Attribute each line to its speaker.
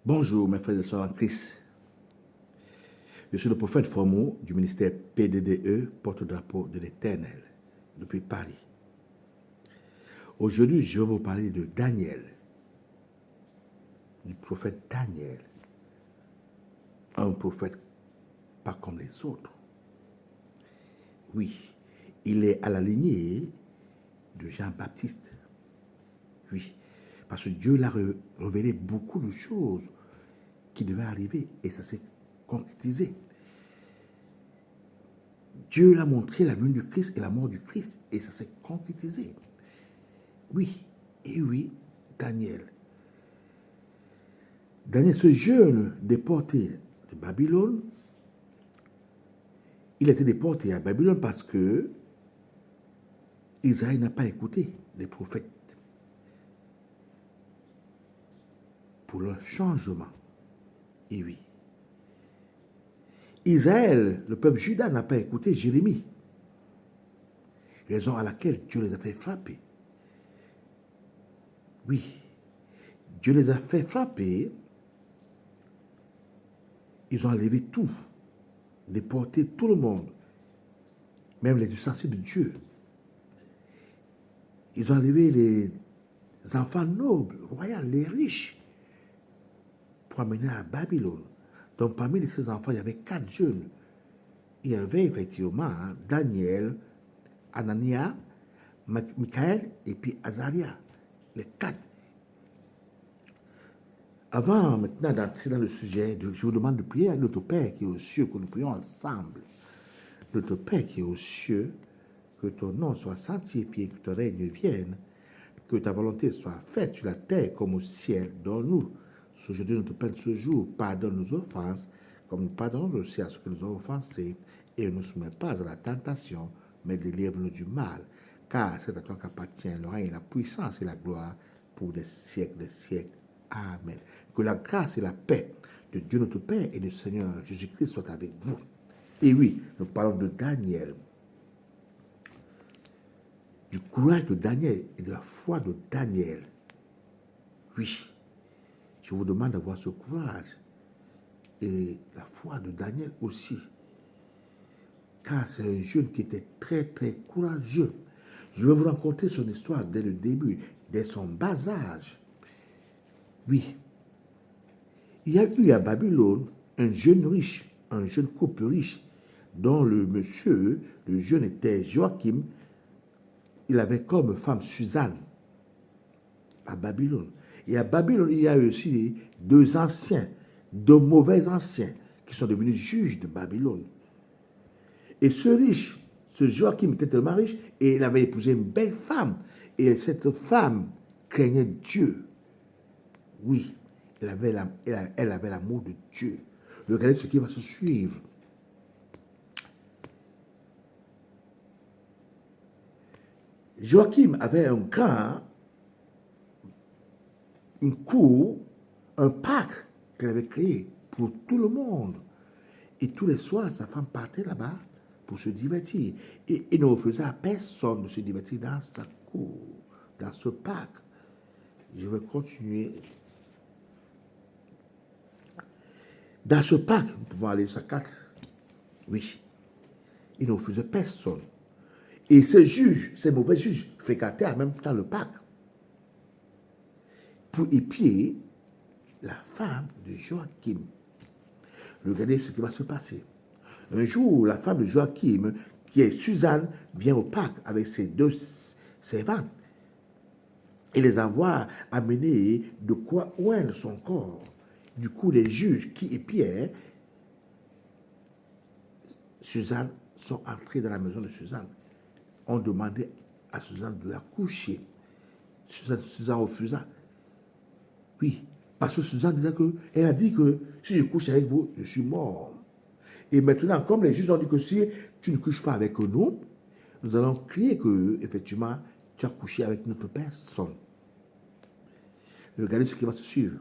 Speaker 1: Bonjour mes frères et sœurs en Christ. Je suis le prophète Formeau du ministère PDDE, porte-drapeau de l'Éternel, depuis Paris. Aujourd'hui, je vais vous parler de Daniel, du prophète Daniel. Un prophète pas comme les autres. Oui, il est à la lignée de Jean-Baptiste. Oui, parce que Dieu l'a révélé beaucoup de choses qui devaient arriver et ça s'est concrétisé. Dieu l'a montré la venue du Christ et la mort du Christ et ça s'est concrétisé. Oui, et oui, Daniel. Daniel, ce jeune déporté de Babylone, il a été déporté à Babylone parce que Israël n'a pas écouté les prophètes pour leur changement. Et oui. Israël, le peuple juda n'a pas écouté Jérémie, raison à laquelle Dieu les a fait frapper. Oui, Dieu les a fait frapper, ils ont enlevé tout, déporté tout le monde, même les ustensiles de Dieu. Ils ont enlevé les enfants nobles, royaux, les riches, pour amener à Babylone. Donc parmi ces enfants, il y avait 4 jeunes. Il y avait effectivement Daniel, Anania, Michaël et puis Azaria. Les 4. Avant maintenant d'entrer dans le sujet, je vous demande de prier à notre Père qui est aux cieux, que nous prions ensemble. Notre Père qui est aux cieux, que ton nom soit sanctifié, que ton règne vienne, que ta volonté soit faite sur la terre comme au ciel. Donne-nous aujourd'hui notre pain de ce jour. Pardonne nos offenses, comme nous pardonnons aussi à ceux qui nous ont offensés. Et ne nous soumets pas à la tentation, mais délivre-nous du mal. Car c'est à toi qu'appartient le règne, la puissance et la gloire pour des siècles des siècles. Amen. Que la grâce et la paix de Dieu notre Père et du Seigneur Jésus-Christ soient avec vous. Et oui, nous parlons de Daniel. Du courage de Daniel et de la foi de Daniel. Oui, je vous demande d'avoir ce courage et la foi de Daniel aussi. Car c'est un jeune qui était très très courageux. Je vais vous raconter son histoire dès le début, dès son bas âge. Oui, il y a eu à Babylone un jeune riche, un jeune couple riche, dont le jeune était Joachim. Il avait comme femme Suzanne à Babylone. Et à Babylone, il y a eu aussi 2 anciens, 2 mauvais anciens, qui sont devenus juges de Babylone. Et ce riche, ce Joachim était tellement riche, et il avait épousé une belle femme. Et cette femme craignait Dieu. Oui, elle avait l'amour de Dieu. Regardez ce qui va se suivre. Joachim avait une cour, un parc qu'elle avait créé pour tout le monde. Et tous les soirs, sa femme partait là-bas pour se divertir. Et il ne refusait à personne de se divertir dans sa cour, dans ce parc. Je vais continuer. Dans ce parc, nous pouvons aller sur 4. Oui. Il ne refusait personne. Et ces juges, ces mauvais juges, fréquentaient en même temps le parc pour épier la femme de Joachim. Regardez ce qui va se passer. Un jour, la femme de Joachim, qui est Suzanne, vient au parc avec ses 2 servantes et les envoie amener de quoi oindre son corps. Du coup, les juges qui épiaient Suzanne sont entrés dans la maison de Suzanne. On demandait à Suzanne de la coucher. Suzanne refusa. Oui, parce que Suzanne disait elle a dit que si je couche avec vous, je suis mort. Et maintenant, comme les juges ont dit que si tu ne couches pas avec nous, nous allons crier que, effectivement, tu as couché avec notre personne. Regardez ce qui va se suivre.